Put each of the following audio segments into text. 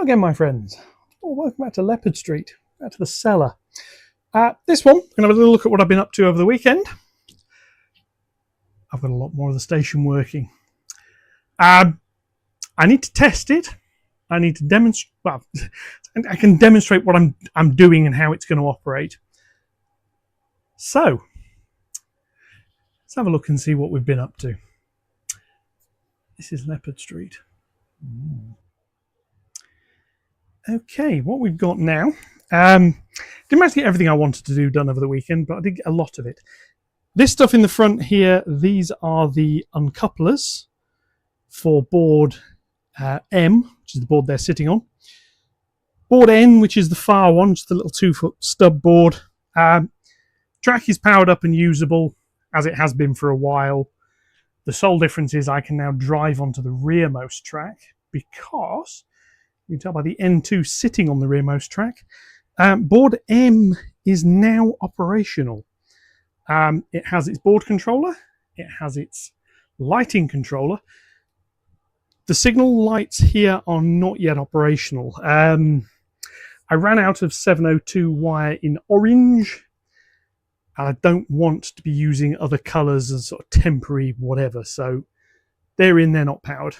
Hello again, my friends. Oh, welcome back to Leopard Street, back to the cellar. This one, I'm going to have a little look at what I've been up to over the weekend. I've got a lot more of the station working. I need to test it. I need to demonstrate. Well, I can demonstrate what I'm doing and how it's going to operate. So, let's have a look and see what we've been up to. This is Leopard Street. Okay, what we've got now. Didn't manage to get everything I wanted to do done over the weekend, but I did get a lot of it. This stuff in the front here, these are the uncouplers for board M, which is the board they're sitting on. Board N, which is the far one, just the little 2-foot stub board. Track is powered up and usable, as it has been for a while. The sole difference is I can now drive onto the rearmost track because you can tell by the N2 sitting on the rearmost track. Board M is now operational. It has its board controller. It has its lighting controller. The signal lights here are not yet operational. I ran out of 702 wire in orange. And I don't want to be using other colours as sort of temporary whatever. So they're in, they're not powered.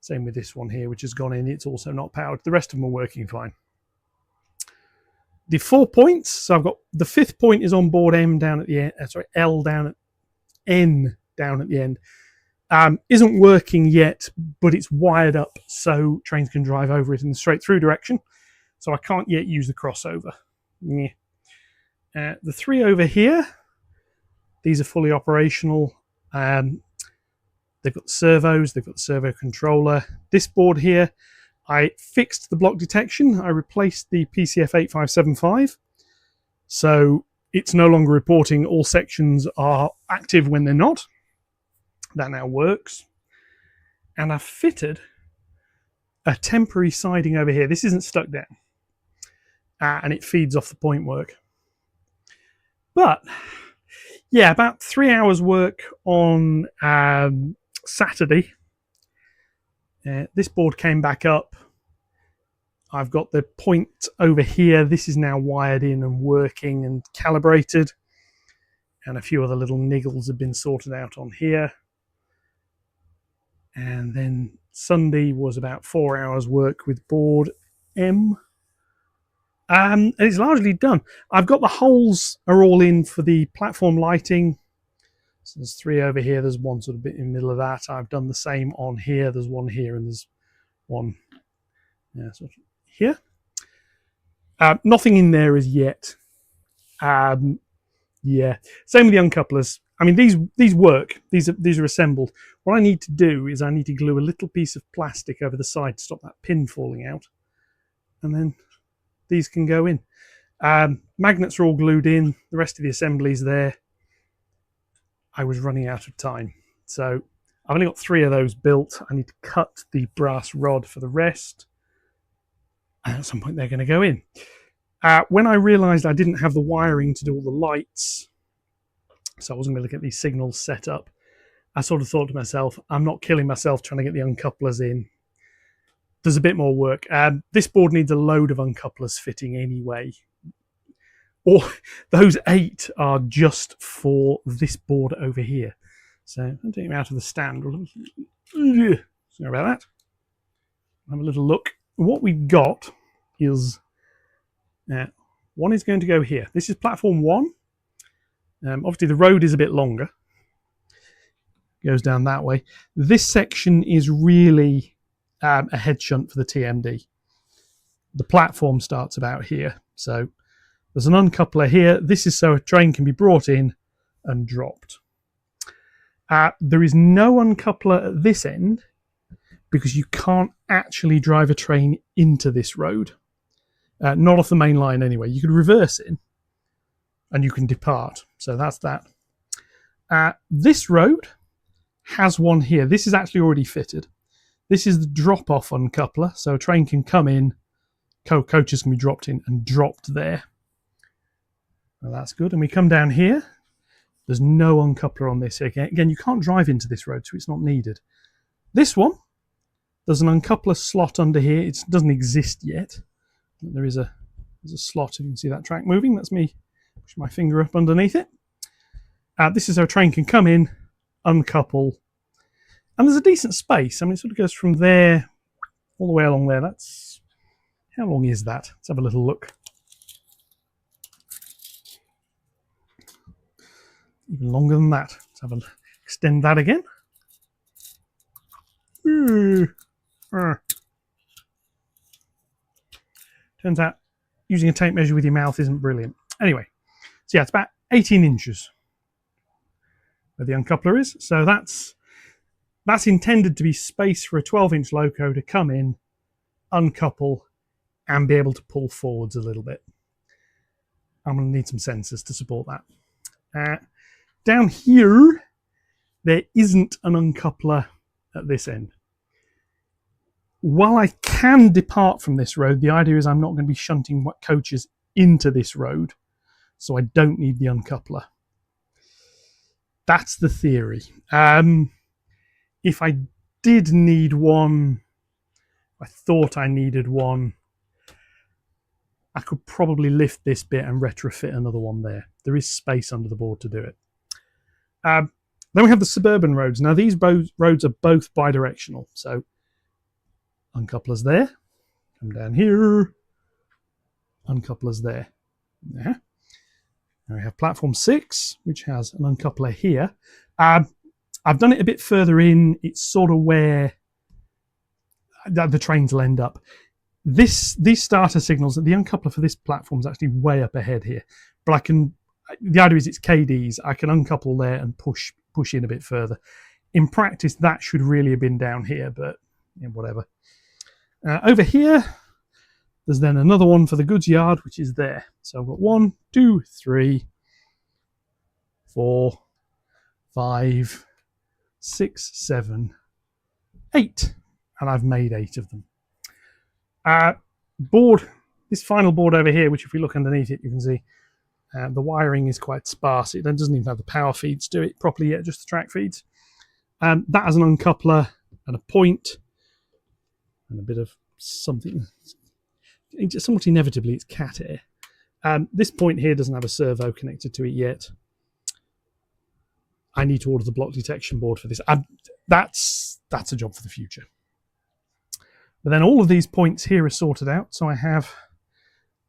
Same with this one here, which has gone in. It's also not powered. The rest of them are working fine. The 4 points. So I've got the 5th point is on board M down at the end. L down at N down at the end. Isn't working yet, but it's wired up so trains can drive over it in the straight through direction. So I can't yet use the crossover. Yeah. The 3 over here, these are fully operational. They've got the servos, they've got the servo controller. This board here, I fixed the block detection. I replaced the PCF 8575. So it's no longer reporting all sections are active when they're not. That now works. And I've fitted a temporary siding over here. This isn't stuck down. And it feeds off the point work. But, yeah, about 3 hours work on Saturday. This board came back up. I've got the point over here. This is now wired in and working and calibrated. And a few other little niggles have been sorted out on here. And then Sunday was about 4 hours work with board M. And it's largely done. I've got the holes are all in for the platform lighting. So there's 3 over here. There's one sort of bit in the middle of that. I've done the same on here. There's one here and there's one sort of here. Nothing in there as yet. Yeah, same with the uncouplers. I mean, these work. These are assembled. What I need to do is I need to glue a little piece of plastic over the side to stop that pin falling out, and then these can go in. Magnets are all glued in. The rest of the assembly's there. I was running out of time. So I've only got 3 of those built. I need to cut the brass rod for the rest. And at some point they're going to go in. When I realised I didn't have the wiring to do all the lights, so I wasn't going to get these signals set up, I sort of thought to myself, I'm not killing myself trying to get the uncouplers in. There's a bit more work. This board needs a load of uncouplers fitting anyway. Or those 8 are just for this board over here. So I'll take them out of the stand. Sorry about that. Have a little look. What we've got is one is going to go here. This is platform 1. Obviously the road is a bit longer. Goes down that way. This section is really a head shunt for the TMD. The platform starts about here. So there's an uncoupler here. This is so a train can be brought in and dropped. There is no uncoupler at this end because you can't actually drive a train into this road. Not off the main line anyway. You could reverse in and you can depart. So that's that. This road has one here. This is actually already fitted. This is the drop-off uncoupler, so a train can come in, coaches can be dropped in and dropped there. Well, that's good. And we come down here. There's no uncoupler on this. Again, you can't drive into this road, so it's not needed. This one, There's an uncoupler slot under here. It doesn't exist yet. There's a slot. You can see that track moving. That's me pushing my finger up underneath it. This is how a train can come in, uncouple, and there's a decent space. I mean, it sort of goes from there all the way along there. That's, how long is that? Let's have a little look. Even longer than that. Let's have a extend that again. Turns out using a tape measure with your mouth isn't brilliant. Anyway, so yeah, it's about 18 inches where the uncoupler is. So that's intended to be space for a 12-inch loco to come in, uncouple, and be able to pull forwards a little bit. I'm going to need some sensors to support that. Down here, there isn't an uncoupler at this end. While I can depart from this road, the idea is I'm not going to be shunting coaches into this road, so I don't need the uncoupler. That's the theory. If I did need one, I thought I needed one, I could probably lift this bit and retrofit another one there. There is space under the board to do it. Then we have the suburban roads. Now these roads are both bidirectional, so uncouplers there, come down here, uncouplers there. Yeah. Now we have platform 6, which has an uncoupler here. I've done it a bit further in. It's sort of where the trains will end up. These starter signals, the uncoupler for this platform is actually way up ahead here. But the idea is it's KDs. I can uncouple there and push in a bit further. In practice, that should really have been down here, but yeah, whatever. Over here, there's then another one for the goods yard, which is there. So I've got 1, 2, 3, 4, 5, 6, 7, 8. And I've made 8 of them. This final board over here, which if we look underneath it, you can see the wiring is quite sparse. It doesn't even have the power feeds to it properly yet, just the track feeds. That has an uncoupler and a point and a bit of something. Somewhat inevitably, it's cat air. This point here doesn't have a servo connected to it yet. I need to order the block detection board for this. That's a job for the future. But then all of these points here are sorted out. So I have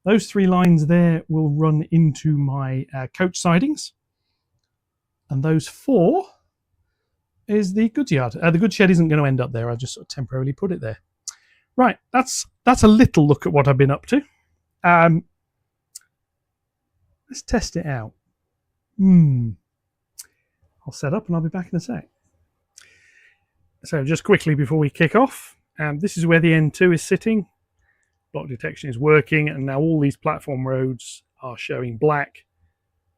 those 3 lines there will run into my coach sidings. And those 4 is the goods yard. The goods shed isn't going to end up there. I just sort of temporarily put it there. Right, that's a little look at what I've been up to. Let's test it out. I'll set up and I'll be back in a sec. So just quickly before we kick off, this is where the N2 is sitting. Block detection is working, and now all these platform roads are showing black.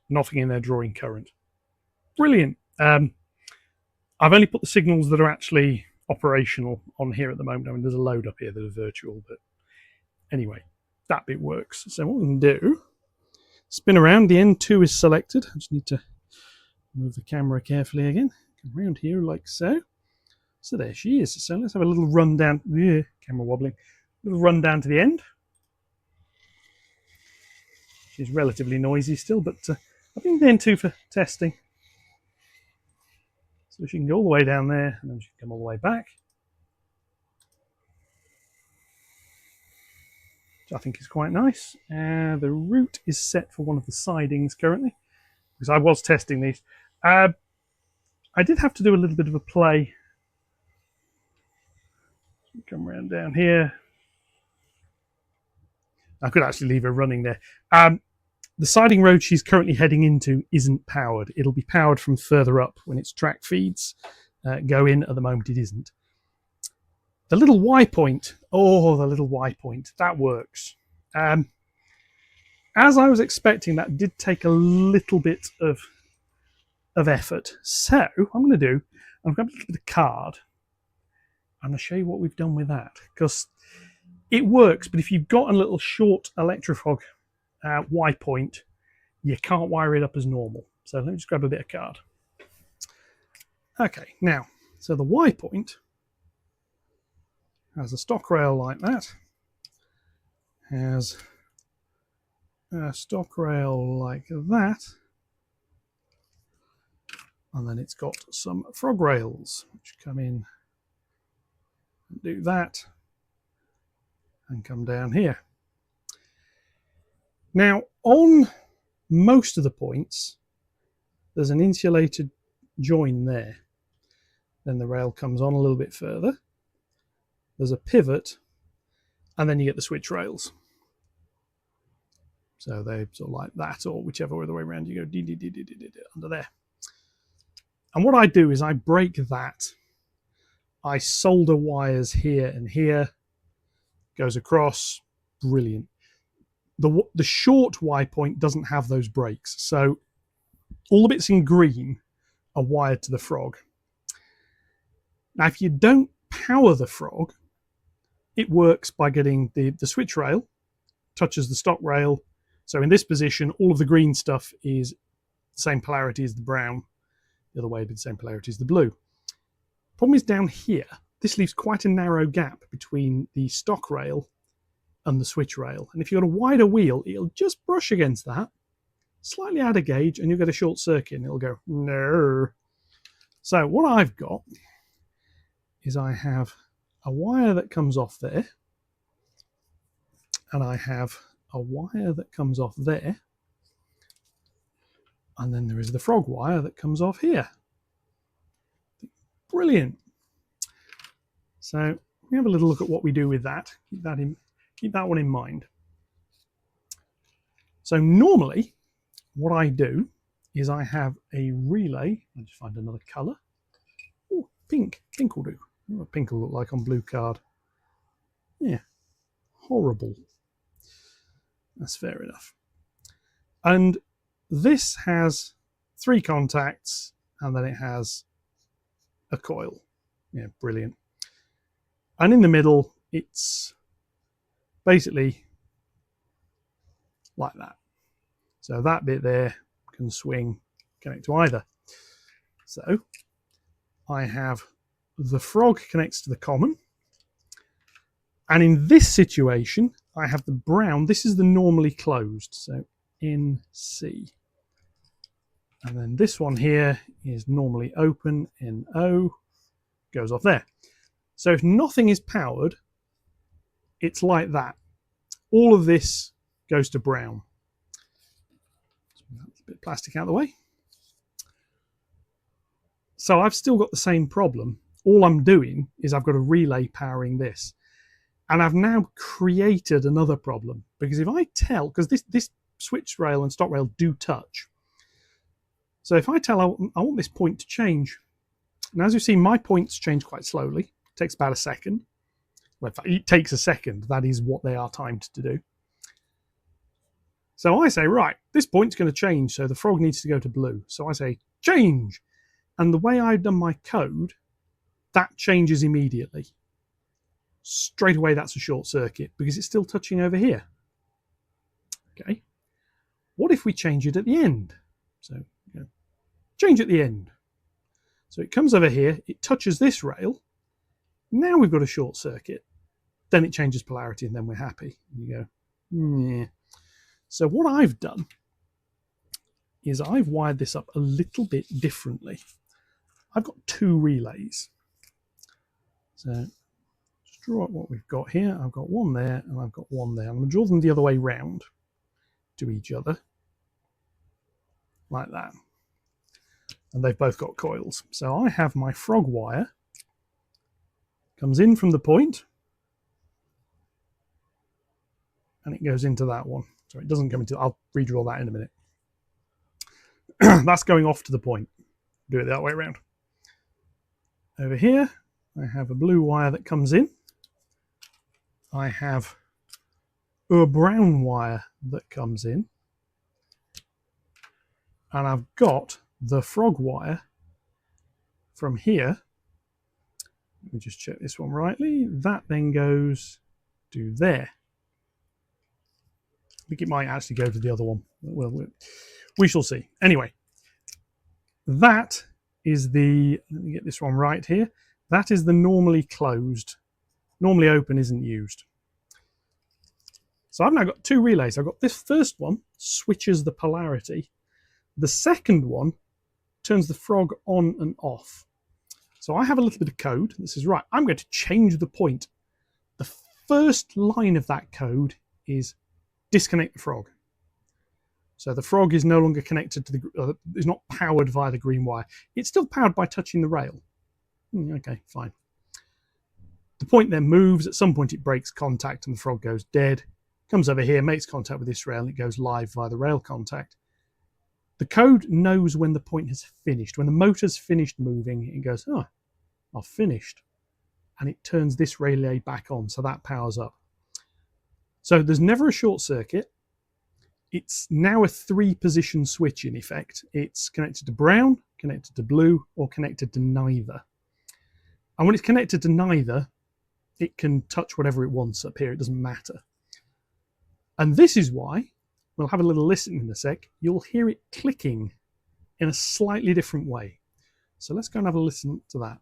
Nothing in there drawing current. Brilliant. I've only put the signals that are actually operational on here at the moment. I mean, there's a load up here that are virtual, but anyway, that bit works. So what we can do, spin around. The N2 is selected. I just need to move the camera carefully again. Come around here like so. So there she is. So let's have a little run down. Yeah, camera wobbling. A little run down to the end. She's relatively noisy still, but I think the N2 for testing. So she can go all the way down there, and then she can come all the way back. Which I think is quite nice. The route is set for one of the sidings currently, because I was testing these. I did have to do a little bit of a play. Come around down here. I could actually leave her running there. The siding road she's currently heading into isn't powered. It'll be powered from further up when its track feeds go in. At the moment, it isn't. The little Y point. Oh, the little Y point. That works. As I was expecting, that did take a little bit of effort. So, what I'm going to do, I've got a little bit of card. I'm going to show you what we've done with that. Because it works, but if you've got a little short electrofog Y point, you can't wire it up as normal. So let me just grab a bit of card. Okay, now, so the Y point has a stock rail like that, has a stock rail like that, and then it's got some frog rails which come in and do that and come down here. Now on most of the points there's an insulated join there, then the rail comes on a little bit further, there's a pivot, and then you get the switch rails. So they sort of like that, or whichever way the way around you go under there. And what I do is I break that. I solder wires here and here, goes across, brilliant. The short Y point doesn't have those breaks, so all the bits in green are wired to the frog. Now if you don't power the frog, it works by getting the switch rail, touches the stock rail. So in this position, all of the green stuff is the same polarity as the brown. The other way would be the same polarity as the blue. Problem is down here, this leaves quite a narrow gap between the stock rail and the switch rail. And if you've got a wider wheel, it'll just brush against that, slightly out of gauge, and you'll get a short circuit and it'll go, no. So what I've got is I have a wire that comes off there, and I have a wire that comes off there, and then there is the frog wire that comes off here. Brilliant. So we have a little look at what we do with that. Keep that one in mind. So normally what I do is I have a relay. I'll just find another color. Oh, pink. Pink will do. What pink will look like on blue card. Yeah, horrible. That's fair enough. And this has 3 contacts, and then it has a coil. Yeah, brilliant. And in the middle, it's basically like that. So that bit there can swing, connect to either. So I have the frog connects to the common. And in this situation, I have the brown. This is the normally closed. So in C. And then this one here is normally open, NO, goes off there. So if nothing is powered, it's like that. All of this goes to brown. A bit of plastic out of the way. So I've still got the same problem. All I'm doing is I've got a relay powering this. And I've now created another problem. Because if I tell, because this switch rail and stock rail do touch. So if I tell I want this point to change, and as you see, my points change quite slowly. It takes about a second. Well, in fact, it takes a second. That is what they are timed to do. So I say, right, this point's going to change, so the frog needs to go to blue. So I say, change. And the way I've done my code, that changes immediately. Straight away, that's a short circuit because it's still touching over here. Okay. What if we change it at the end? So, change at the end. So it comes over here, it touches this rail. Now we've got a short circuit. Then it changes polarity and then we're happy. And you go, yeah. So what I've done is I've wired this up a little bit differently. I've got 2 relays. So just draw up what we've got here. I've got one there and I've got one there. I'm going to draw them the other way round to each other. Like that. And they've both got coils. So I have my frog wire, comes in from the point, and it goes into that one. So it doesn't come into, I'll redraw that in a minute. That's going off to the point. Do it that way around. Over here, I have a blue wire that comes in. I have a brown wire that comes in. And I've got the frog wire from here. Let me just check this one rightly. That then goes to there. I think it might actually go to the other one. Well, we shall see. Anyway, that is the, let me get this one right here. That is the normally closed Normally open isn't used. So I've now got two relays. I've got this first one switches the polarity. The second one turns the frog on and off. So I have a little bit of code that says, right, I'm going to change the point. The first line of that code is disconnect the frog. So the frog is no longer connected to the, is not powered via the green wire. It's still powered by touching the rail. Okay, fine. The point then moves. At some point it breaks contact and the frog goes dead. Comes over here, makes contact with this rail, and it goes live via the rail contact. The code knows when the point has finished. When the motor's finished moving, it goes, oh, I've finished. And it turns this relay back on, so that powers up. So there's never a short circuit. It's now a 3-position switch in effect. It's connected to brown, connected to blue, or connected to neither. And when it's connected to neither, it can touch whatever it wants up here. It doesn't matter. And this is why, we'll have a little listen in a sec, you'll hear it clicking in a slightly different way. So let's go and have a listen to that.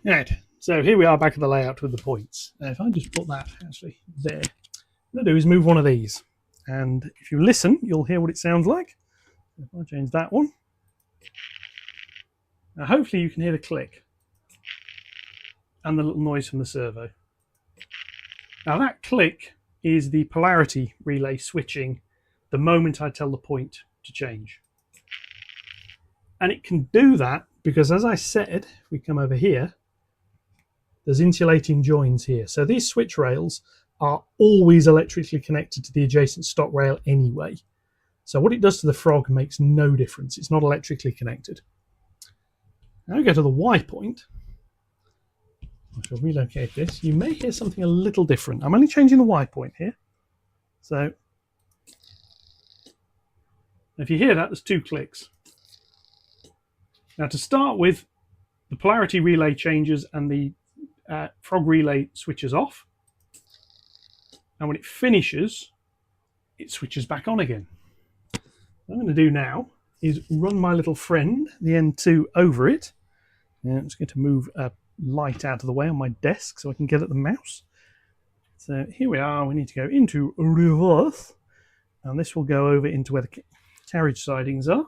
Right, so here we are back at the layout with the points. Now if I just put that actually there, what I'll do is move one of these. And if you listen, you'll hear what it sounds like. If I change that one. Now hopefully you can hear the click and the little noise from the servo. Now that click is the polarity relay switching the moment I tell the point to change. And it can do that because, as I said, if we come over here, there's insulating joins here. So these switch rails are always electrically connected to the adjacent stock rail anyway. So what it does to the frog makes no difference. It's not electrically connected. Now we go to the Y point. I shall relocate this. You may hear something a little different. I'm only changing the Y point here. So if you hear that, there's 2 clicks. Now to start with, the polarity relay changes and the frog relay switches off. And when it finishes, it switches back on again. What I'm going to do now is run my little friend, the N2, over it. And I'm just going to move a light out of the way on my desk so I can get at the mouse. So here we are. We need to go into reverse. And this will go over into where the carriage sidings are.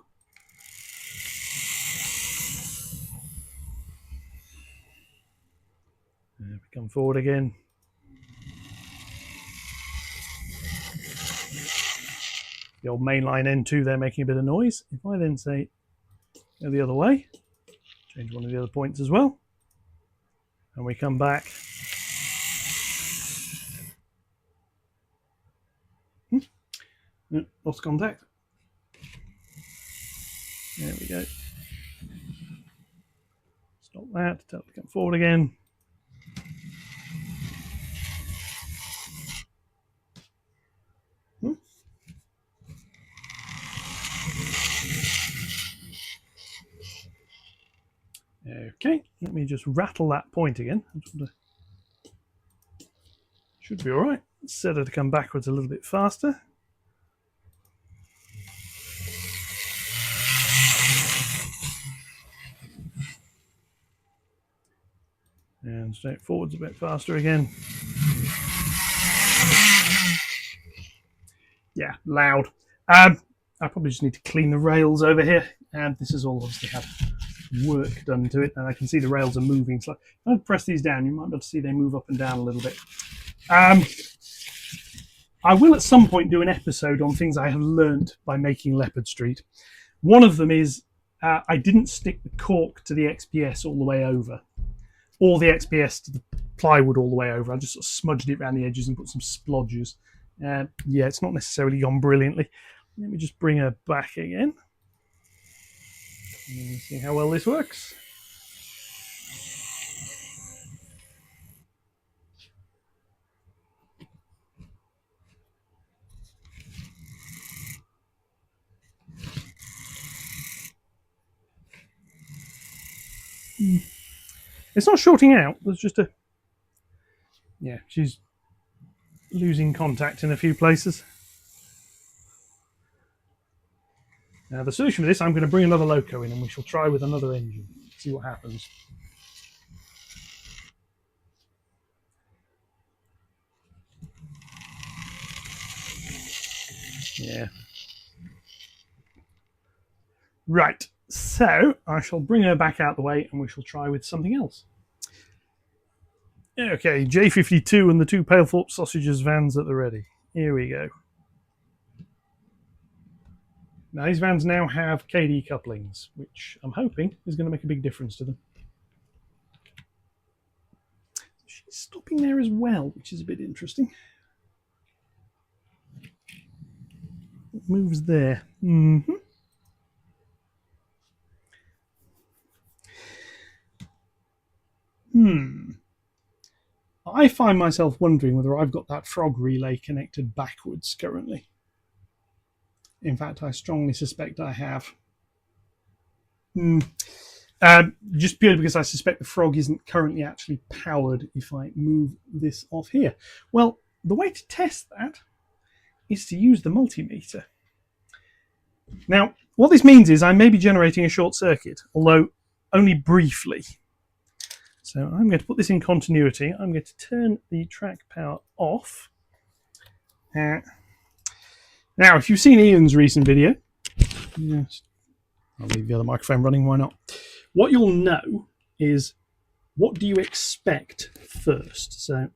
And we come forward again. The old mainline N2 there making a bit of noise. If I then say go the other way, change one of the other points as well, and we come back. Lost contact. There we go. Stop that, tell it to come forward again. Okay, let me just rattle that point again. Should be all right. Set her to come backwards a little bit faster. And straight forwards a bit faster again. Yeah, loud. I probably just need to clean the rails over here. And this has all obviously had work done to it. And I can see the rails are moving. So if I press these down, you might be able to see they move up and down a little bit. I will at some point do an episode on things I have learnt by making Leopard Street. One of them is I didn't stick the cork to the XPS all the way over, or the XPS to the plywood all the way over. I just sort of smudged it around the edges and put some splodges. Yeah, it's not necessarily gone brilliantly. Let me just bring her back again. And see how well this works. It's not shorting out. There's just a... Yeah, she's losing contact in a few places. Now the solution for this, I'm going to bring another loco in and we shall try with another engine. See what happens. Yeah. Right, so I shall bring her back out the way and we shall try with something else. Okay, J52 and the 2 Palethorpe sausages vans at the ready. Here we go. Now these vans now have KD couplings, which I'm hoping is going to make a big difference to them. She's stopping there as well, which is a bit interesting. It moves there. Mm-hmm. I find myself wondering whether I've got that frog relay connected backwards currently. In fact, I strongly suspect I have. Just purely because I suspect the frog isn't currently actually powered if I move this off here. Well, the way to test that is to use the multimeter. Now, what this means is I may be generating a short circuit, although only briefly. So I'm going to put this in continuity. I'm going to turn the track power off. Now, if you've seen Ian's recent video, yes, I'll leave the other microphone running, why not? What you'll know is, what do you expect first? So,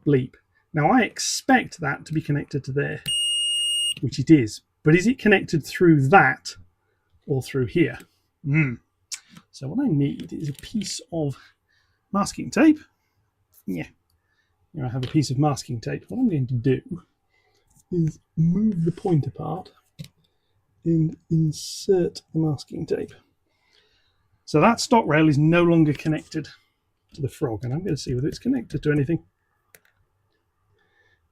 bleep. Now, I expect that to be connected to there, which it is. But is it connected through that or through here? So what I need is a piece of masking tape. Yeah, here I have a piece of masking tape. What I'm going to do is move the pointer part and insert the masking tape. So that stock rail is no longer connected to the frog, and I'm going to see whether it's connected to anything.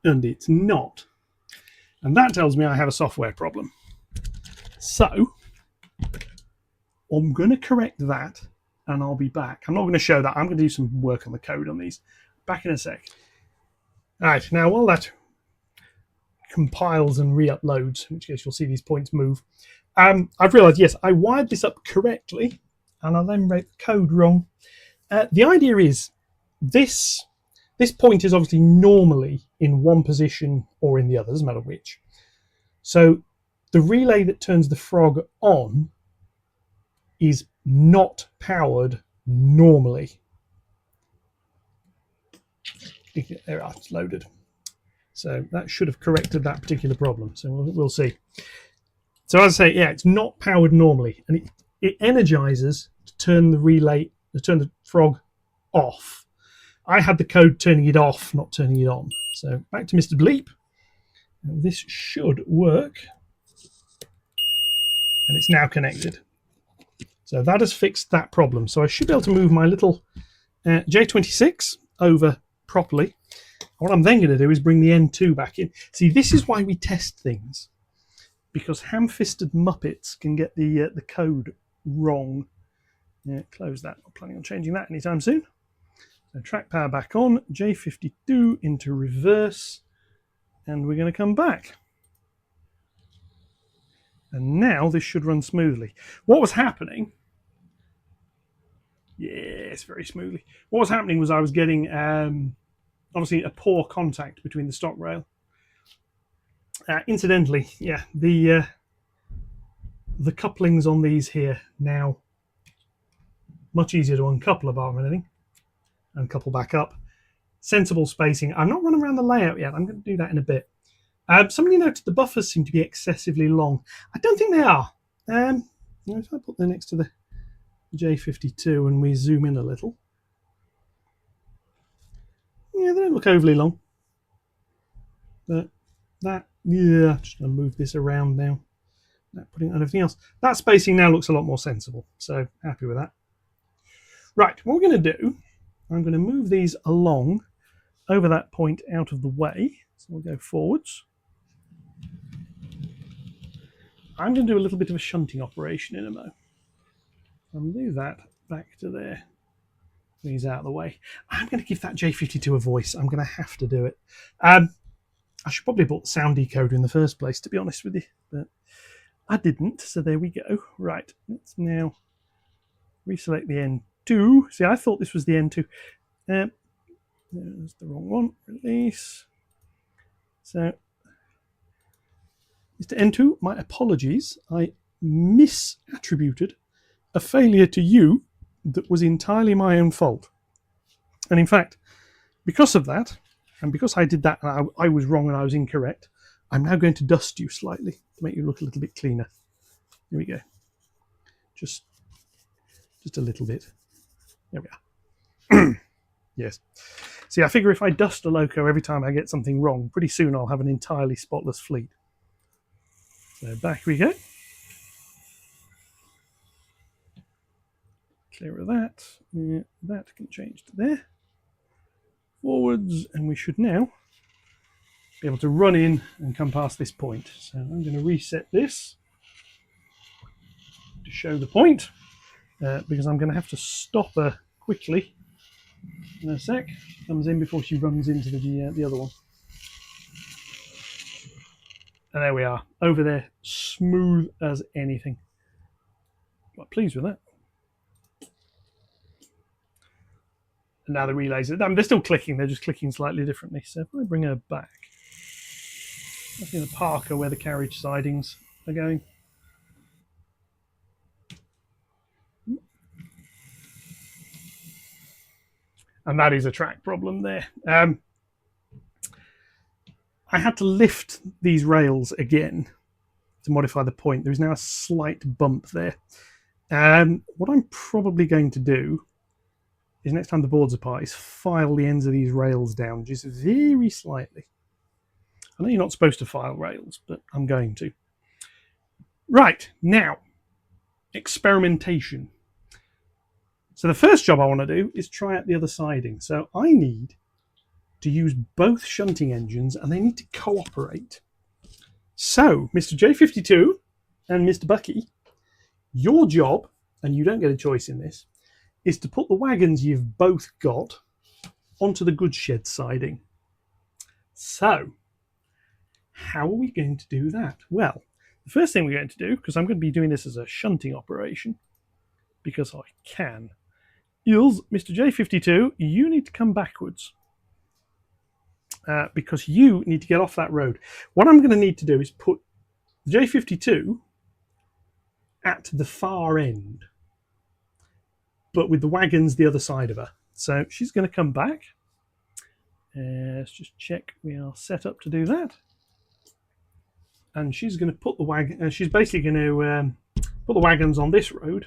And it's not. And that tells me I have a software problem. So I'm going to correct that and I'll be back. I'm not going to show that. I'm going to do some work on the code on these. Back in a sec. All right, now while that compiles and re-uploads, in which case you'll see these points move, I've realized, yes, I wired this up correctly and I then wrote the code wrong. The idea is this point is obviously normally in one position or in the other, doesn't matter which. So the relay that turns the frog on is not powered normally. There, it's loaded. So that should have corrected that particular problem. So we'll see. So as I say, yeah, it's not powered normally, and it energizes to turn the relay, to turn the frog off. I had the code turning it off, not turning it on. So back to Mr. Bleep. And this should work. And it's now connected. So that has fixed that problem. So I should be able to move my little J26 over properly. What I'm then going to do is bring the N2 back in. See, this is why we test things. Because ham-fisted muppets can get the code wrong. Yeah, close that. Not planning on changing that anytime soon. So track power back on, J52 into reverse, and we're going to come back. And now this should run smoothly. What was happening? Yes, very smoothly. What was happening was I was getting obviously a poor contact between the stock rail. Incidentally, yeah, the couplings on these here now much easier to uncouple apart from anything. Uncouple back up. Sensible spacing. I'm not running around the layout yet. I'm going to do that in a bit. Somebody noted the buffers seem to be excessively long. I don't think they are. If I put them next to the J52 and we zoom in a little. Yeah, they don't look overly long. But that, yeah, just going to move this around now. Putting it on everything else. That spacing now looks a lot more sensible. So happy with that. Right, what we're going to do, I'm going to move these along over that point out of the way. So we'll go forwards. I'm going to do a little bit of a shunting operation in a mo. I'll move that back to there. These out of the way. I'm going to give that J52 a voice. I'm going to have to do it. I should probably have bought the sound decoder in the first place, to be honest with you. But I didn't, so there we go. Right, let's now reselect the N2. See, I thought this was the N2. There's the wrong one. Release. So Mr. N2, my apologies. I misattributed a failure to you that was entirely my own fault. And in fact, because of that, and because I did that and I was wrong and I was incorrect, I'm now going to dust you slightly to make you look a little bit cleaner. Here we go. Just a little bit. There we are. Yes. See, I figure if I dust a loco every time I get something wrong, pretty soon I'll have an entirely spotless fleet. So back we go. Clear of that. Yeah, that can change to there. Forwards, and we should now be able to run in and come past this point. So I'm going to reset this to show the point, because I'm going to have to stop her quickly in a sec. Comes in before she runs into the other one. And there we are, over there, smooth as anything. Quite pleased with that. And now the relays, they're still clicking, they're just clicking slightly differently. So if I bring her back, that's in the Parker where the carriage sidings are going. And that is a track problem there. I had to lift these rails again to modify the point. There is now a slight bump there. What I'm probably going to do is next time the board's apart is file the ends of these rails down just very slightly. I know you're not supposed to file rails, but I'm going to. Right, now, experimentation. So the first job I want to do is try out the other siding. So I need to use both shunting engines and they need to cooperate. So, Mr. J52 and Mr. Bucky, your job, and you don't get a choice in this, is to put the wagons you've both got onto the goods shed siding. So, how are we going to do that? Well, the first thing we're going to do, because I'm going to be doing this as a shunting operation, because I can, is Mr. J52, you need to come backwards. Because you need to get off that road. What I'm going to need to do is put the J52 at the far end, but with the wagons the other side of her. So she's going to come back. Let's just check we are set up to do that. And she's going to put the wagon. She's basically going to put the wagons on this road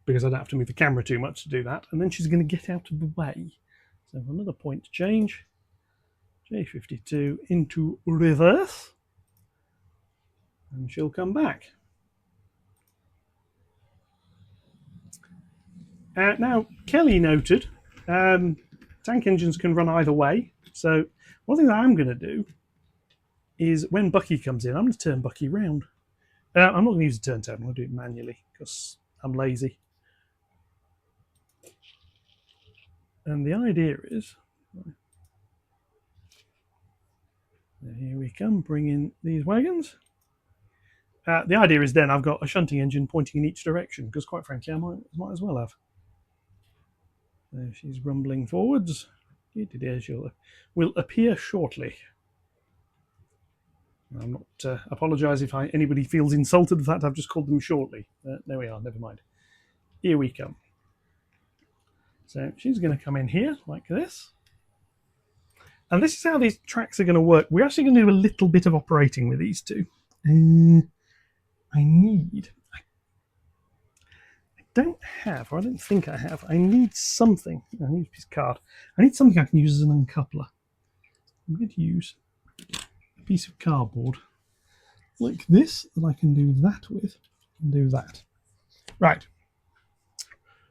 because I don't have to move the camera too much to do that. And then she's going to get out of the way. So another point to change. J52 into reverse, and she'll come back. Now, Kelly noted tank engines can run either way. So one thing that I'm going to do is when Bucky comes in, I'm going to turn Bucky round. I'm not going to use a turntable, I'm going to do it manually because I'm lazy. And the idea is, here we come, bring in these wagons. The idea is then I've got a shunting engine pointing in each direction because quite frankly I might as well have. There she's rumbling forwards. She will appear shortly. I'm not apologise if anybody feels insulted with that. I've just called them shortly. There we are, never mind. Here we come. So she's going to come in here like this. And this is how these tracks are going to work. We're actually going to do a little bit of operating with these two. I don't have, or I don't think I have, I need something. I need a piece of card. I need something I can use as an uncoupler. I'm going to use a piece of cardboard like this that I can do that with and do that. Right.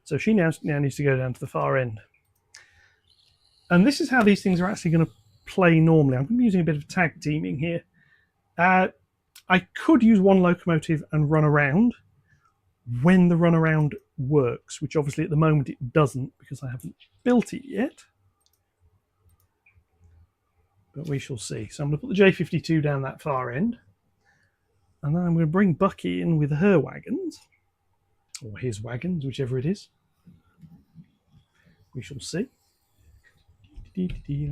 So she now needs to go down to the far end. And this is how these things are actually going to play normally. I'm going to be using a bit of tag teaming here. I could use one locomotive and run around when the run around works, which obviously at the moment it doesn't because I haven't built it yet. But we shall see. So I'm going to put the J52 down that far end. And then I'm going to bring Bucky in with her wagons. Or his wagons, whichever it is. We shall see. There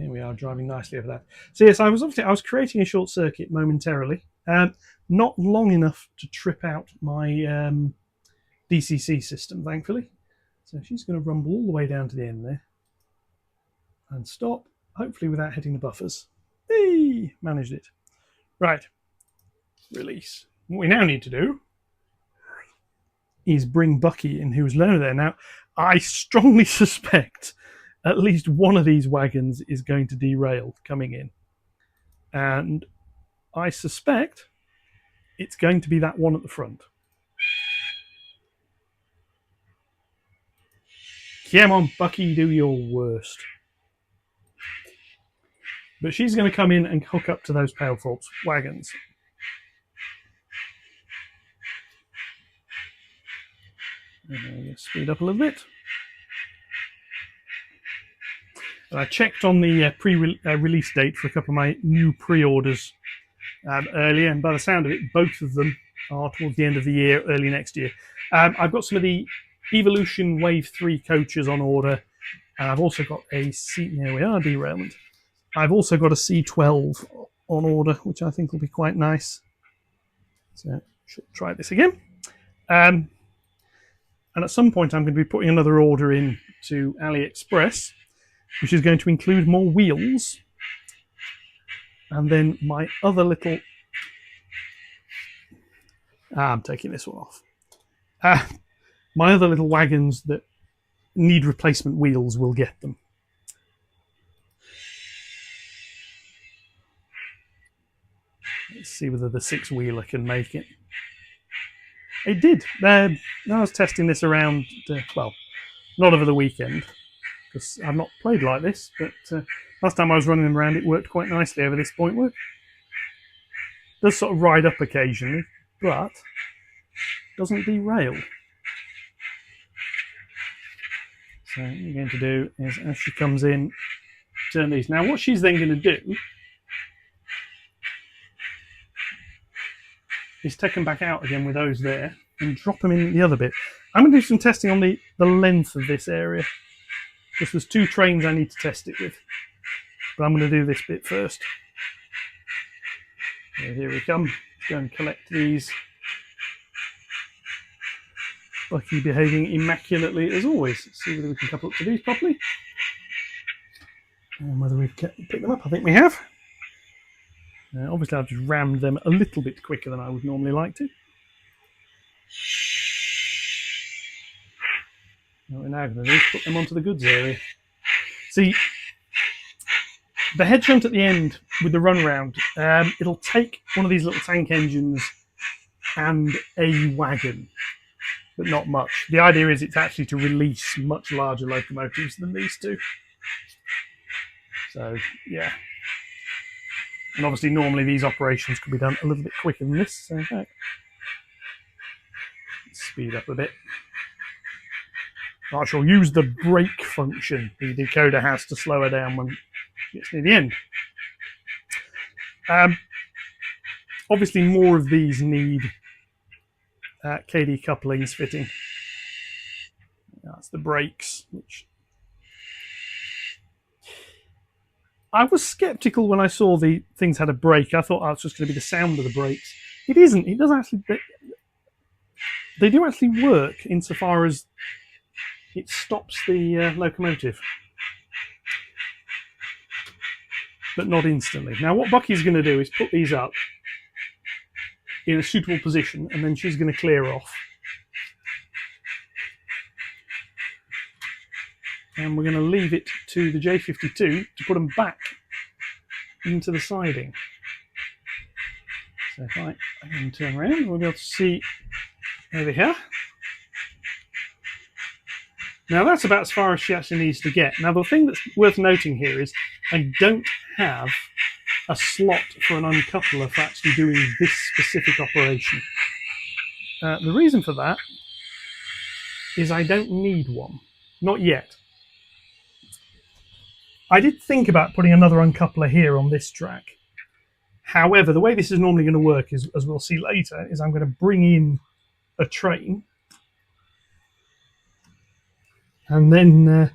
we are, driving nicely over that. So yes, I was creating a short circuit momentarily Not long enough to trip out my DCC system, thankfully. So she's going to rumble all the way down to the end there and stop, hopefully without hitting the buffers. Hey, managed it. Right, release. What we now need to do is bring Bucky in, who's low there. Now, I strongly suspect at least one of these wagons is going to derail coming in. And I suspect it's going to be that one at the front. Come on, Bucky, do your worst. But she's going to come in and hook up to those Palethorpe's wagons. Speed up a little bit. And I checked on the pre-release date for a couple of my new pre-orders earlier, and by the sound of it, both of them are towards the end of the year, early next year. I've got some of the Evolution Wave 3 coaches on order, and I've also got a there we are, derailment. I've also got a C12 on order, which I think will be quite nice. So should try this again. And at some point, I'm going to be putting another order in to AliExpress, which is going to include more wheels. And then my other little... I'm taking this one off. My other little wagons that need replacement wheels will get them. Let's see whether the 6-wheeler can make it. It did. I was testing this around, well, not over the weekend, because I've not played like this, but last time I was running them around, it worked quite nicely over this point work. It does sort of ride up occasionally, but doesn't derail. So what we're going to do is, as she comes in, turn these. Now what she's then going to do is take them back out again with those there and drop them in the other bit. I'm going to do some testing on the length of this area, because there's 2 trains I need to test it with. But I'm going to do this bit first. So here we come. Let's go and collect these. Bucky behaving immaculately as always. Let's see whether we can couple up to these properly. And whether we've picked them up. I think we have. Obviously, I've just rammed them a little bit quicker than I would normally like to. What we're now going to do is put them onto the goods area. See, the head shunt at the end with the runaround, it'll take one of these little tank engines and a wagon, but not much. The idea is it's actually to release much larger locomotives than these two. So, yeah. And obviously, normally these operations could be done a little bit quicker than this. So, let's speed up a bit. I shall use the brake function the decoder has to slow her down when she gets near the end. Obviously, more of these need KD couplings fitting. That's the brakes, which I was skeptical when I saw the things had a brake. I thought, oh, it's just going to be the sound of the brakes. It isn't. It does actually. They do actually work insofar as it stops the locomotive, but not instantly. Now, what Bucky's going to do is put these up in a suitable position, and then she's going to clear off. And we're going to leave it to the J52 to put them back into the siding. So if I can turn around, we'll be able to see over here. Now that's about as far as she actually needs to get. Now the thing that's worth noting here is I don't have a slot for an uncoupler for actually doing this specific operation. The reason for that is I don't need one. Not yet. I did think about putting another uncoupler here on this track. However, the way this is normally going to work is, as we'll see later, is I'm going to bring in a train and then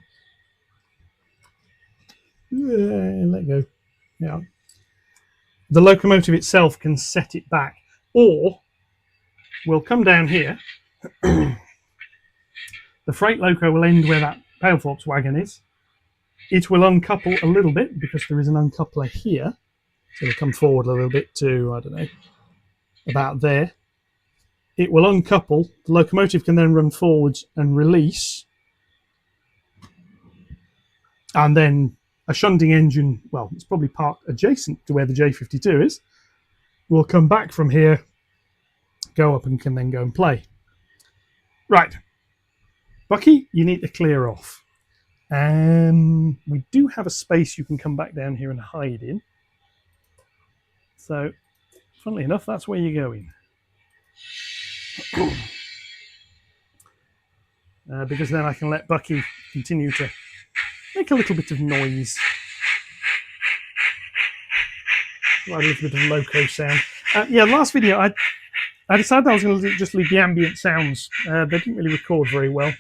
let go. Yeah. the locomotive itself can set it back, or we'll come down here. The freight loco will end where that Palethorpe's wagon is. It will uncouple a little bit because there is an uncoupler here. So it'll come forward a little bit to, I don't know, about there. It will uncouple. The locomotive can then run forwards and release. And then a shunting engine, well, it's probably parked adjacent to where the J52 is, will come back from here, go up and can then go and play. Right. Bucky, you need to clear off. We do have a space you can come back down here and hide in. So, funnily enough, that's where you're going. Because then I can let Bucky continue to make a little bit of noise. Like a little bit of loco sound. Yeah, last video I decided I was going to just leave the ambient sounds. They didn't really record very well.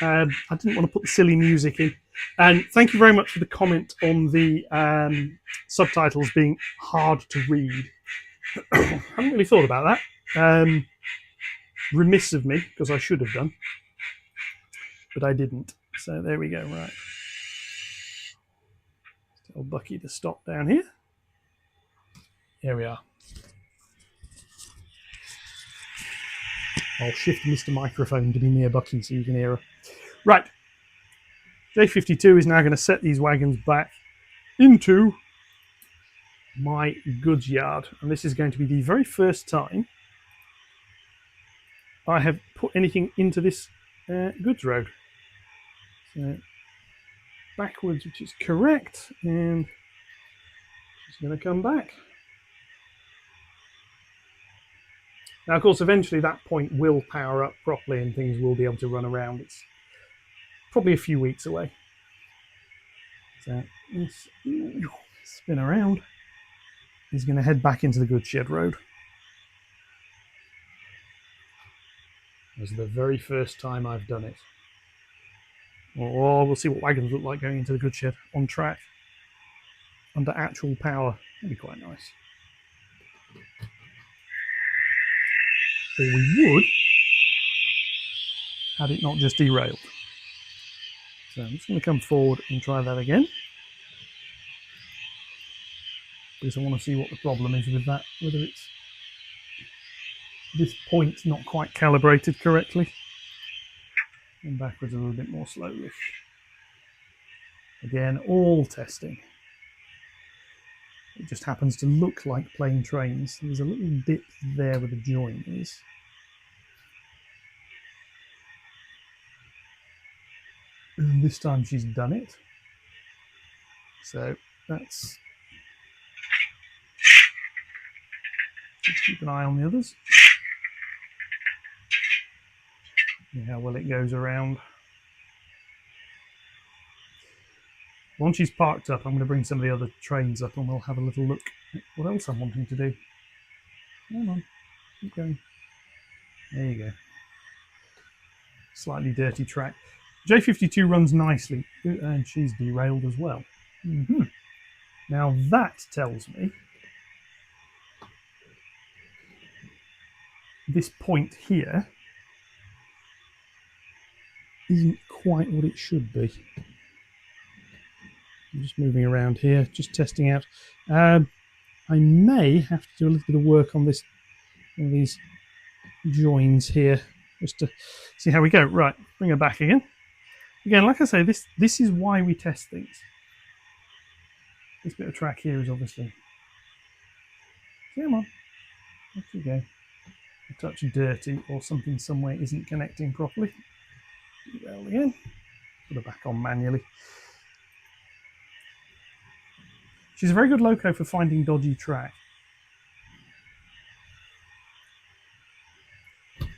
I didn't want to put the silly music in. And thank you very much for the comment on the subtitles being hard to read. I haven't really thought about that. Remiss of me, because I should have done. But I didn't. So there we go, right. Tell Bucky to stop down here. Here we are. I'll shift Mr. Microphone to be near Bucky so you can hear her. Right. J52 is now going to set these wagons back into my goods yard. And this is going to be the very first time I have put anything into this goods road. So backwards, which is correct, and she's going to come back. Now, of course, eventually that point will power up properly and things will be able to run around. It's probably a few weeks away. So let's spin around. He's going to head back into the goods shed road. This is the very first time I've done it. Or we'll see what wagons look like going into the goods shed on track under actual power. That'd be quite nice. Or we would had it not just derailed. So I'm just going to come forward and try that again. Because I want to see what the problem is with that, whether it's this point's not quite calibrated correctly. And backwards a little bit more slowly. Again, all testing. It just happens to look like plain trains. There's a little dip there where the join is. And this time she's done it. So that's... Just keep an eye on the others. See how well it goes around. Once she's parked up, I'm going to bring some of the other trains up and we'll have a little look at what else I'm wanting to do. Come on, keep going. There you go. Slightly dirty track. J52 runs nicely, and she's derailed as well. Now that tells me this point here isn't quite what it should be. I'm just moving around here, just testing out. I may have to do a little bit of work on this, one of these joins here, just to see how we go. Right, bring her back again. Again, like I say, this is why we test things. This bit of track here is obviously... Come on, off you go. A touch dirty, or something somewhere isn't connecting properly. Derail again. Put her back on manually. She's a very good loco for finding dodgy track.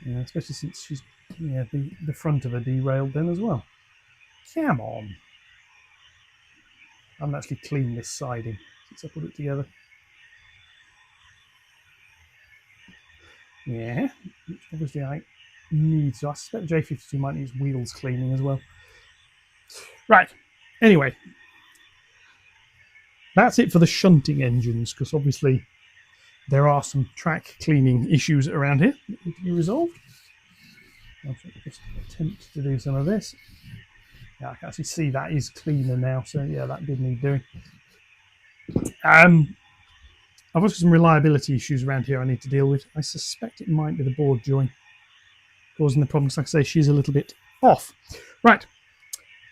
Yeah, especially since she's the front of her derailed then as well. Come on. I haven't actually cleaned this siding since I put it together. Yeah, which obviously I need. So I suspect J52 might need its wheels cleaning as well. Right. Anyway. That's it for the shunting engines, because obviously there are some track cleaning issues around here that need to be resolved. I'll just attempt to do some of this. Yeah, I can actually see that is cleaner now, so yeah, that did need doing. I've also got some reliability issues around here I need to deal with. I suspect it might be the board join causing the problems. Like I say, she's a little bit off. Right,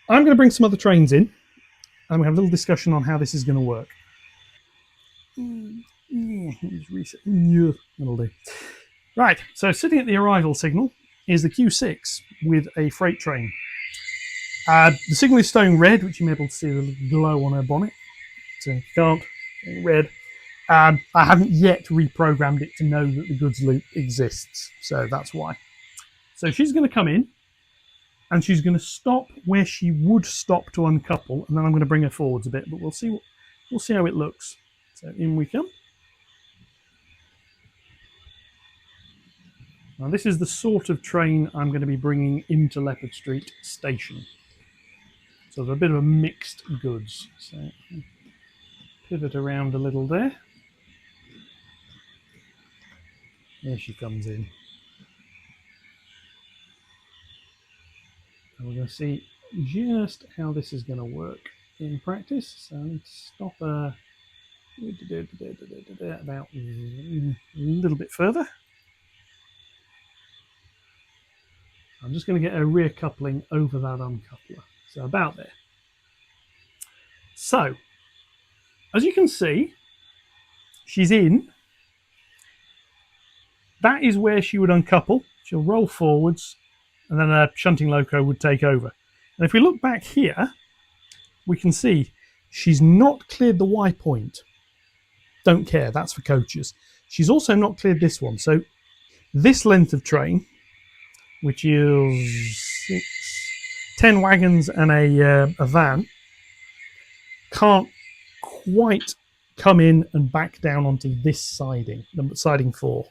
I'm going to bring some other trains in, and we have a little discussion on how this is going to work. Just reset. Yeah, that'll do. Right, so sitting at the arrival signal is the Q6 with a freight train. The signal is staying red, which you may be able to see the little glow on her bonnet. So you can't, red. I haven't yet reprogrammed it to know that the goods loop exists, so that's why. So she's going to come in, and she's going to stop where she would stop to uncouple, and then I'm going to bring her forwards a bit, but we'll see how it looks. So in we come. Now this is the sort of train I'm going to be bringing into Leopard Street Station. So there's a bit of a mixed goods. So pivot around a little there. There she comes in. And we're going to see just how this is going to work in practice. So I need to stop her about a little bit further. I'm just going to get a rear coupling over that uncoupler. So about there. So, as you can see, she's in. That is where she would uncouple. She'll roll forwards, and then a shunting loco would take over. And if we look back here, we can see she's not cleared the Y point. Don't care, that's for coaches. She's also not cleared this one. So this length of train, which is 10 wagons and a van, can't quite come in and back down onto this siding, siding 4.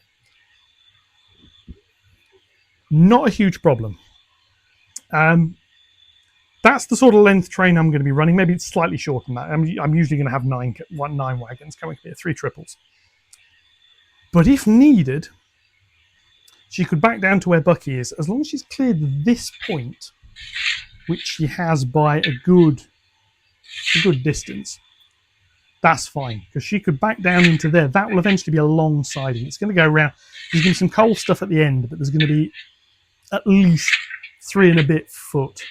Not a huge problem. That's the sort of length train I'm going to be running. Maybe it's slightly shorter than that. I'm usually going to have 9 wagons coming here, 3 triples. But if needed, she could back down to where Bucky is, as long as she's cleared this point, which she has by a good distance. That's fine, because she could back down into there. That will eventually be a long siding. It's going to go around. There's going to be some coal stuff at the end, but there's going to be at least 3 and a bit foot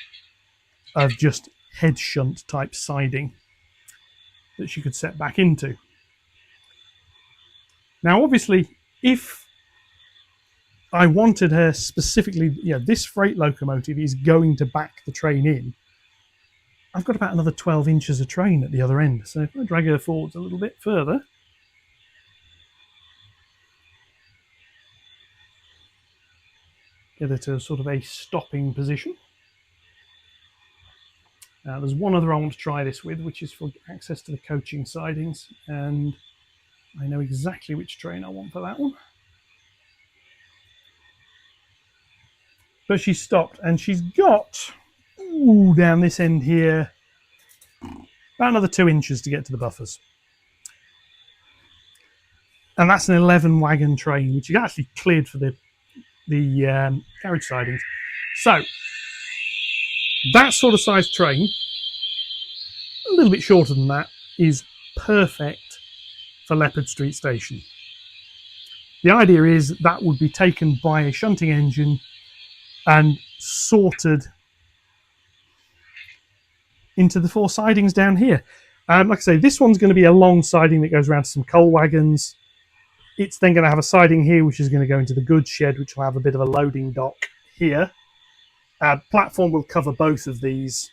of just head shunt type siding that she could set back into. Now, obviously, if I wanted her specifically, this freight locomotive is going to back the train in, I've got about another 12 inches of train at the other end. So if I drag her forwards a little bit further, get her to sort of a stopping position. There's one other I want to try this with, which is for access to the coaching sidings, and I know exactly which train I want for that one. But she's stopped, and she's got down this end here about another 2 inches to get to the buffers. And that's an 11 wagon train, which is actually cleared for the carriage sidings. So that sort of size train, a little bit shorter than that, is perfect for Leopard Street Station. The idea is that would be taken by a shunting engine and sorted into the 4 sidings down here. Like I say, this one's going to be a long siding that goes around to some coal wagons. It's then going to have a siding here, which is going to go into the goods shed, which will have a bit of a loading dock here. Platform will cover both of these.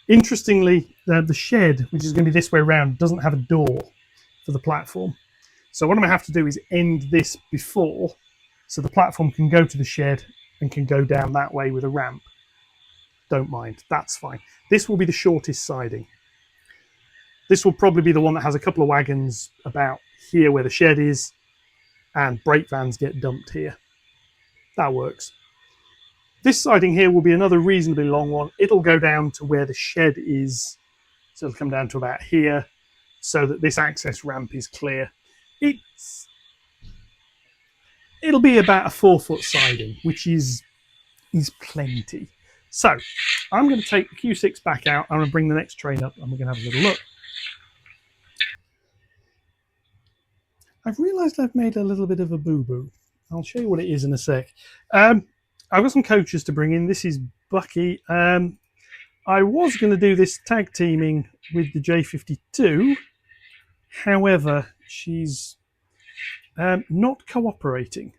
Interestingly, the shed, which is going to be this way around, doesn't have a door for the platform. So what I'm going to have to do is end this before, so the platform can go to the shed and can go down that way with a ramp. Don't mind, that's fine. This will be the shortest siding. This will probably be the one that has a couple of wagons about here where the shed is, and brake vans get dumped here. That works. This siding here will be another reasonably long one. It'll go down to where the shed is So it'll come down to about here, so that this access ramp is clear. It'll be about a 4-foot siding, which is plenty. So I'm going to take the Q6 back out. I'm going to bring the next train up, and we're going to have a little look. I've realised I've made a little bit of a boo-boo. I'll show you what it is in a sec. I've got some coaches to bring in. This is Bucky. I was going to do this tag teaming with the J52. However, she's not cooperating.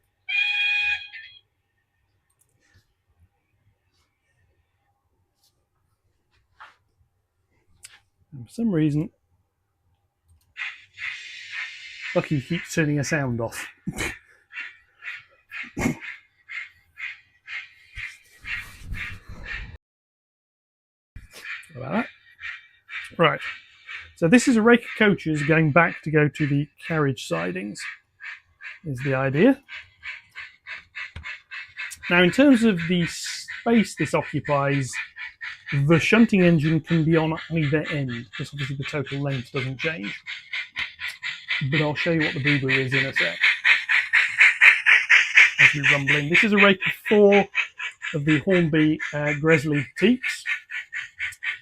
And for some reason, Bucky keeps turning her sound off. About that. Right. So this is a rake of coaches going back to go to the carriage sidings, is the idea. Now, in terms of the space this occupies, the shunting engine can be on either end, because obviously the total length doesn't change. But I'll show you what the boo-boo is in a sec. As we rumble in. This is a rake of 4 of the Hornby Gresley teeps,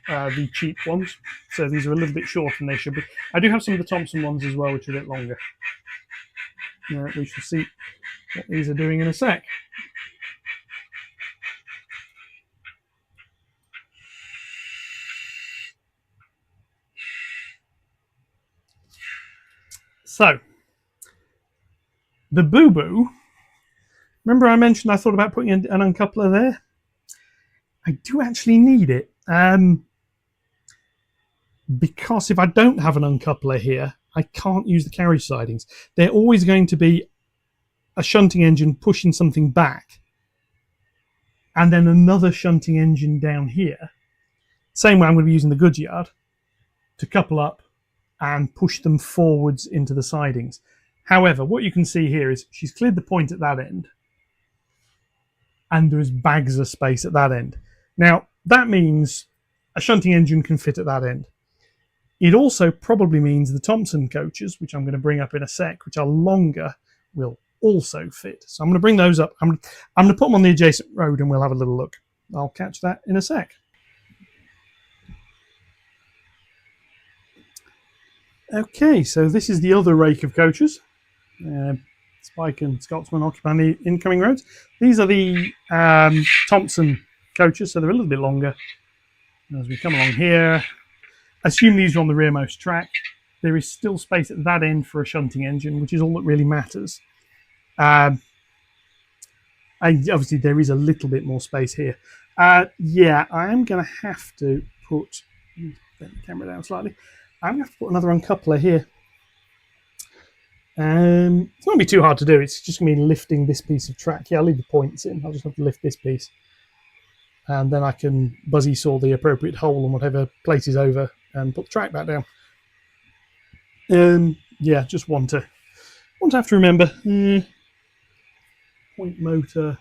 the cheap ones. So these are a little bit shorter than they should be. I do have some of the Thompson ones as well, which are a bit longer. We shall see what these are doing in a sec. So, the boo-boo, remember I mentioned I thought about putting an uncoupler there? I do actually need it. Because if I don't have an uncoupler here, I can't use the carriage sidings. They're always going to be a shunting engine pushing something back, and then another shunting engine down here. Same way I'm going to be using the goods yard to couple up and push them forwards into the sidings. However, what you can see here is she's cleared the point at that end, and there's bags of space at that end. Now, that means a shunting engine can fit at that end. It also probably means the Thompson coaches, which I'm going to bring up in a sec, which are longer, will also fit. So I'm going to bring those up. I'm going to put them on the adjacent road, and we'll have a little look. I'll catch that in a sec. Okay, so this is the other rake of coaches. Spike and Scotsman occupying the incoming roads. These are the Thompson coaches, so they're a little bit longer. As we come along here, assume these are on the rearmost track. There is still space at that end for a shunting engine, which is all that really matters. And obviously there is a little bit more space here. Yeah, I am going to have to put, let the camera down slightly. I'm going to have to put another uncoupler here. It's not going to be too hard to do. It's just going to be lifting this piece of track. Yeah, I'll leave the points in. I'll just have to lift this piece. And then I can buzzy saw the appropriate hole on whatever places over and put the track back down. Yeah, just want to have to remember. Point motor.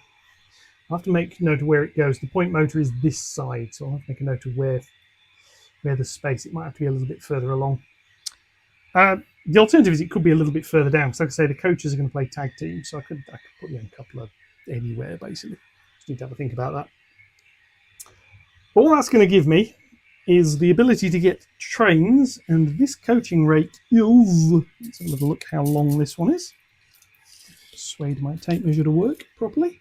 I'll have to make note of where it goes. The point motor is this side, so I'll have to make a note of where the space. It might have to be a little bit further along. The alternative is it could be a little bit further down, because like I say, the coaches are going to play tag team, so I could put the uncoupler anywhere, basically. Just need to have a think about that. All that's going to give me is the ability to get trains, and this coaching rate is, let's have a little look how long this one is. Persuade my tape measure to work properly.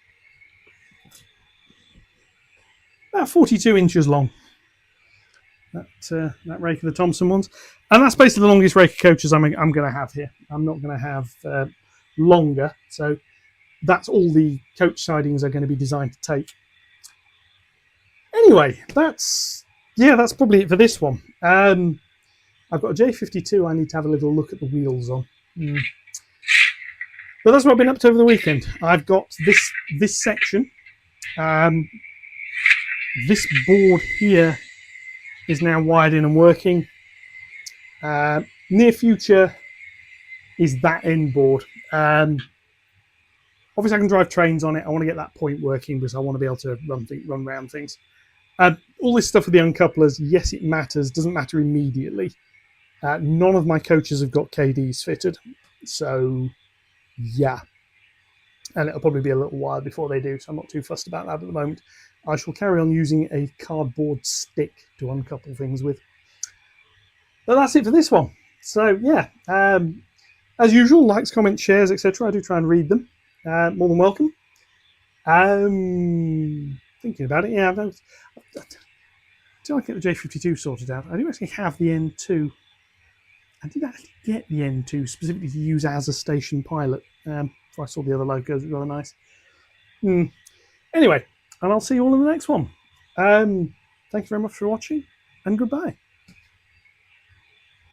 About 42 inches long. That rake of the Thompson ones, and that's basically the longest rake of coaches I'm going to have here. I'm not going to have longer, so that's all the coach sidings are going to be designed to take. Anyway, that's probably it for this one. I've got a J52 I need to have a little look at the wheels on. But that's what I've been up to over the weekend. I've got this section. This board here is now wired in and working. Near future is that end board. Obviously I can drive trains on it. I want to get that point working because I want to be able to run around things. All this stuff with the uncouplers, yes, it matters. Doesn't matter immediately. None of my coaches have got KDs fitted, so yeah. And it'll probably be a little while before they do, so I'm not too fussed about that at the moment. I shall carry on using a cardboard stick to uncouple things with. But that's it for this one. So yeah, as usual, likes, comments, shares, etc. I do try and read them. More than welcome. Thinking about it, yeah. Did I get the J52 sorted out? I do actually have the N2. I did actually get the N2 specifically to use as a station pilot. Before I saw the other logos, it was rather nice. Anyway, and I'll see you all in the next one. Thank you very much for watching, and goodbye.